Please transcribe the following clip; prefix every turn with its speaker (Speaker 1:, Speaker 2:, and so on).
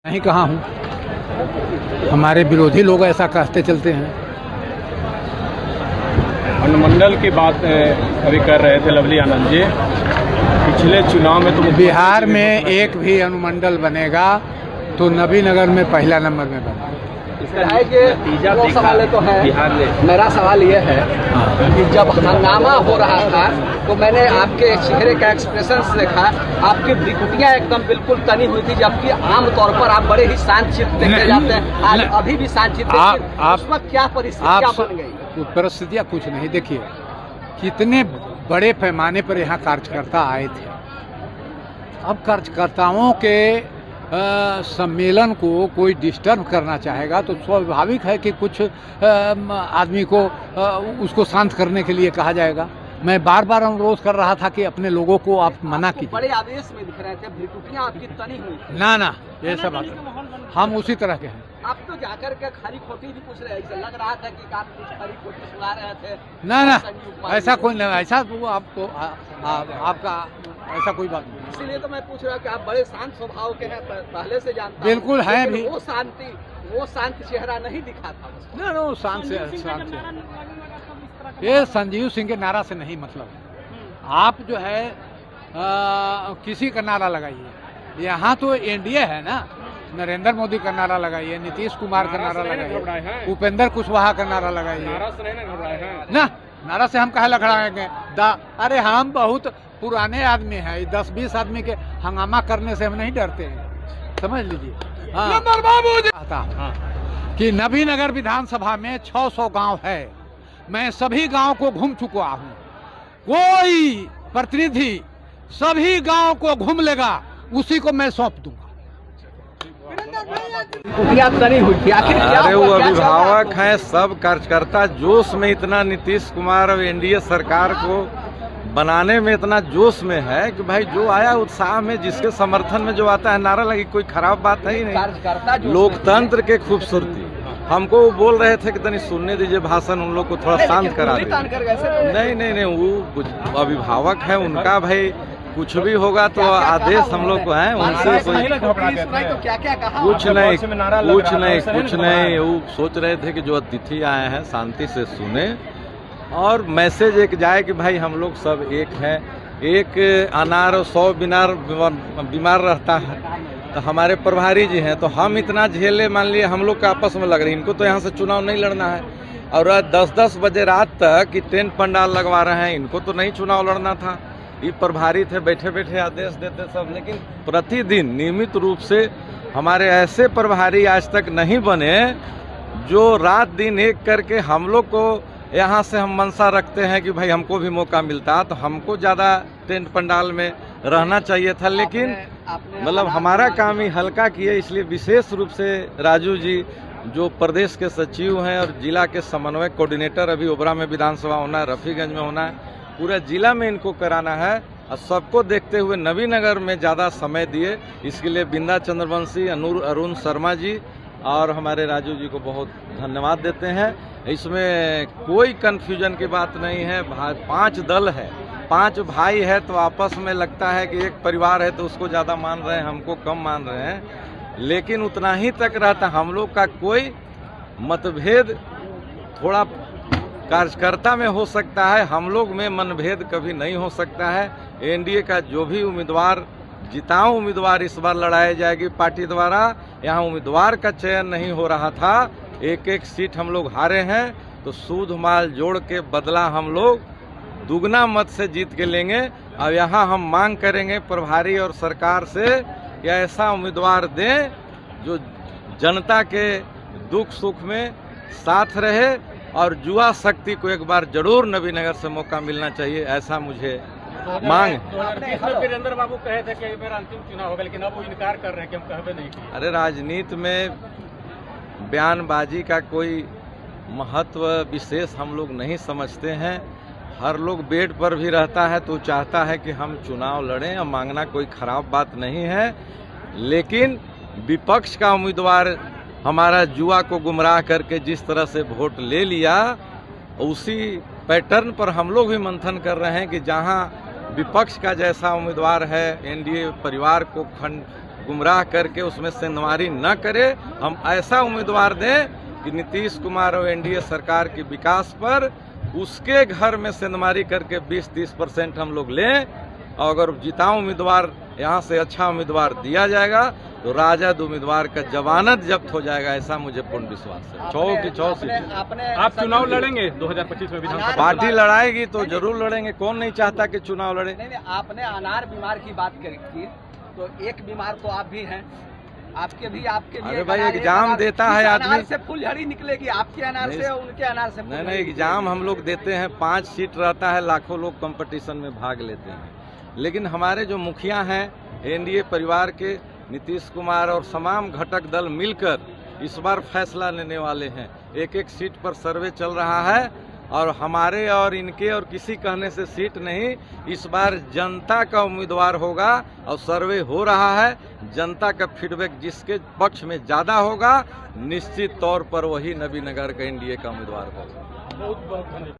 Speaker 1: नहीं कहा हूँ, हमारे विरोधी लोग ऐसा कहते चलते हैं।
Speaker 2: अनुमंडल की बात अभी कर रहे थे लवली आनंद जी। पिछले चुनाव में तो
Speaker 1: बिहार में एक भी अनुमंडल बनेगा तो नबीनगर में पहला नंबर में बनेगा।
Speaker 3: वो सवाल तो है, मेरा सवाल ये है कि जब हंगामा हो रहा था तो मैंने आपके चेहरे का एक्सप्रेशन देखा, आपकी भ्रुकुटियां एकदम बिल्कुल तनी हुई थी, जबकि आमतौर पर आप बड़े ही शांत चित्त देखे जाते हैं। आज अभी भी शांत चित्त, उस वक्त क्या परिस्थितियां बन गई?
Speaker 1: परिस्थितियाँ कुछ नहीं। देखिए कितने बड़े पैमाने पर यहाँ कार्यकर्ता आए थे। अब कार्यकर्ताओं के सम्मेलन को कोई डिस्टर्ब करना चाहेगा तो स्वाभाविक है कि कुछ आदमी को उसको शांत करने के लिए कहा जाएगा। मैं बार बार अनुरोध कर रहा था कि अपने लोगों को आप मना कीजिए।
Speaker 3: बड़े आवेश में दिख रहे थे, भ्रुकुटियां आपकी तनी हुई।
Speaker 1: ना ये सब हम उसी तरह के हैं।
Speaker 3: आप तो जाकर के खरी खोटी भी पूछ रहे हैं, लग रहा था कि आप कुछ खरी खोटी सुना रहे थे।
Speaker 1: ना ऐसा कोई नहीं, ऐसा तो आपको आपका ऐसा कोई बात नहीं।
Speaker 3: इसीलिए तो मैं पूछ रहा हूँ कि आप बड़े शांत स्वभाव के हैं, पहले से जानता हूं।
Speaker 1: बिल्कुल है भी।
Speaker 3: वो शांत चेहरा नहीं दिखा था।
Speaker 1: ना शांत से ये संजीव सिंह के नारा से नहीं मतलब है। आप जो है किसी का नारा लगाइए। यहाँ तो एनडीए है ना, नरेंद्र मोदी का नारा लगाइए, नीतीश कुमार का नारा लगाइए, उपेंद्र कुशवाहा का नारा लगाइए। ना नारा से हम कहे लखड़ाएंगे? अरे हम बहुत पुराने आदमी हैं, 10-20 आदमी के हंगामा करने से हम नहीं डरते हैं, समझ लीजिए। हाँ, कि नबीनगर विधानसभा में 600 गांव है। मैं सभी गांव को घूम चुका हूँ। कोई प्रतिनिधि सभी गांव को घूम लेगा, उसी को मैं सौंप दूंगा।
Speaker 4: अरे वो अभिभावक हैं, सब कार्यकर्ता जोश में इतना, नीतीश कुमार और एनडीए सरकार को बनाने में इतना जोश में है कि भाई जो आया उत्साह में, जिसके समर्थन में जो आता है नारा लगी, कोई खराब बात है ही नहीं। लोकतंत्र के खूबसूरती हमको वो बोल रहे थे कि तनी सुनने दीजिए भाषण, उन लोग को थोड़ा शांत करा दीजिए। नहीं वो कुछ अभिभावक है, उनका भाई कुछ भी होगा तो आदेश हम लोग को है, उनसे कोई कुछ नहीं। वो सोच रहे थे कि जो अतिथि आए हैं शांति से सुने और मैसेज एक जाए कि भाई हम लोग सब एक हैं। एक अनार और 100 बीमार रहता है तो हमारे प्रभारी जी हैं, तो हम इतना झेले, मान लिए हम लोग का आपस में लग रही, इनको तो यहाँ से चुनाव नहीं लड़ना है। और 10-10 बजे रात तक कि टेंट पंडाल लगवा रहे हैं, इनको तो नहीं चुनाव लड़ना था। ये प्रभारी थे, बैठे बैठे आदेश देते सब। लेकिन प्रतिदिन नियमित रूप से हमारे ऐसे प्रभारी आज तक नहीं बने जो रात दिन एक करके हम लोग को, यहाँ से हम मंशा रखते हैं कि भाई हमको भी मौका मिलता तो हमको ज़्यादा टेंट पंडाल में रहना चाहिए था। लेकिन मतलब हमारा काम ही हल्का किए, इसलिए विशेष रूप से राजू जी जो प्रदेश के सचिव हैं और जिला के समन्वय कोऑर्डिनेटर, अभी ओबरा में विधानसभा होना है, रफीगंज में होना है, पूरा जिला में इनको कराना है और सबको देखते हुए नबीनगर में ज़्यादा समय दिए। इसके लिए बिंदा चंद्रवंशी, अरुण शर्मा जी और हमारे राजू जी को बहुत धन्यवाद देते हैं। इसमें कोई कन्फ्यूजन की बात नहीं है। 5 दल है, 5 भाई है, तो आपस में लगता है कि एक परिवार है तो उसको ज़्यादा मान रहे हैं, हमको कम मान रहे हैं, लेकिन उतना ही तक रहता। हम लोग का कोई मतभेद थोड़ा कार्यकर्ता में हो सकता है, हम लोग में मनभेद कभी नहीं हो सकता है। एनडीए का जो भी उम्मीदवार, जिताऊ उम्मीदवार इस बार लड़ाई जाएगी पार्टी द्वारा। यहाँ उम्मीदवार का चयन नहीं हो रहा था, एक सीट हम लोग हारे हैं, तो सूद माल जोड़ के बदला हम लोग दुगना मत से जीत के लेंगे। अब यहाँ हम मांग करेंगे प्रभारी और सरकार से कि ऐसा उम्मीदवार दें जो जनता के दुख सुख में साथ रहे, और युवा शक्ति को एक बार जरूर नबीनगर से मौका मिलना चाहिए, ऐसा मुझे मांग।
Speaker 2: वीरेंद्र बाबू कहे थे कि मेरा अंतिम चुनाव होगा, लेकिन अब वो इनकार कर रहे हैं कि हम कहबे नहीं किए।
Speaker 4: अरे राजनीति में बयानबाजी का कोई महत्व विशेष हम लोग नहीं समझते हैं। हर लोग बेड पर भी रहता है तो चाहता है कि हम चुनाव लड़ें, और मांगना कोई खराब बात नहीं है। लेकिन विपक्ष का उम्मीदवार हमारा युवा को गुमराह करके जिस तरह से वोट ले लिया, उसी पैटर्न पर हम लोग भी मंथन कर रहे हैं कि जहां विपक्ष का जैसा उम्मीदवार है, एनडीए परिवार को गुमराह करके उसमें सेंधमारी न करे। हम ऐसा उम्मीदवार दें कि नीतीश कुमार और एनडीए सरकार के विकास पर उसके घर में सेंधमारी करके 20-30% हम लोग लें। और अगर जिताऊ उम्मीदवार यहाँ से अच्छा उम्मीदवार दिया जाएगा तो राजद उम्मीदवार का जमानत जब्त हो जाएगा, ऐसा मुझे पूर्ण विश्वास है। 6 की 6 सीटें।
Speaker 2: आप चुनाव लड़ेंगे 2025 में विधानसभा?
Speaker 4: पार्टी लड़ाएगी तो जरूर लड़ेंगे, कौन नहीं चाहता कि चुनाव लड़े।
Speaker 3: नहीं, आपने अनार बीमार की बात की तो एक बीमार तो आप भी हैं, आपके भी
Speaker 4: अरे भाई एग्जाम देता है आदमी,
Speaker 3: अनार से फुलझड़ी निकलेगी, आपके अनार से उनके अनार से।
Speaker 4: नहीं, एग्जाम हम लोग देते हैं, 5 सीट रहता है, लाखों लोग कंपटीशन में भाग लेते हैं। लेकिन हमारे जो मुखिया हैं एनडीए परिवार के, नीतीश कुमार और तमाम घटक दल मिलकर इस बार फैसला लेने वाले हैं। एक एक सीट पर सर्वे चल रहा है और हमारे और इनके और किसी कहने से सीट नहीं, इस बार जनता का उम्मीदवार होगा और सर्वे हो रहा है। जनता का फीडबैक जिसके पक्ष में ज्यादा होगा निश्चित तौर पर वही नबीनगर का एनडीए का उम्मीदवार होगा।
Speaker 2: बहुत बहुत धन्यवाद।